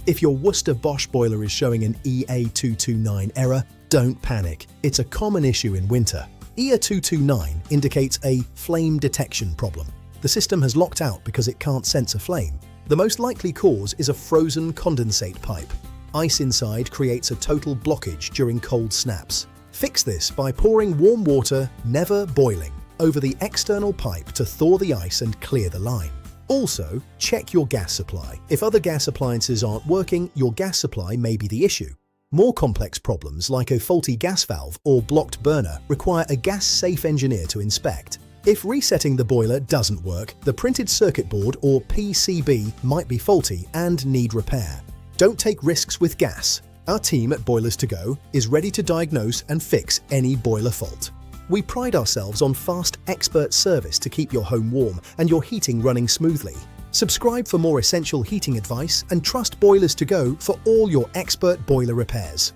If your Worcester Bosch boiler is showing an EA229 error, don't panic. It's a common issue in winter. EA229 indicates a flame detection problem. The system has locked out because it can't sense a flame. The most likely cause is a frozen condensate pipe. Ice inside creates a total blockage during cold snaps. Fix this by pouring warm water, never boiling, over the external pipe to thaw the ice and clear the line. Also, check your gas supply. If other gas appliances aren't working, your gas supply may be the issue. More complex problems like a faulty gas valve or blocked burner require a gas-safe engineer to inspect. If resetting the boiler doesn't work, the printed circuit board or PCB might be faulty and need repair. Don't take risks with gas. Our team at Boilers2Go is ready to diagnose and fix any boiler fault. We pride ourselves on fast, expert service to keep your home warm and your heating running smoothly. Subscribe for more essential heating advice and trust Boilers2Go for all your expert boiler repairs.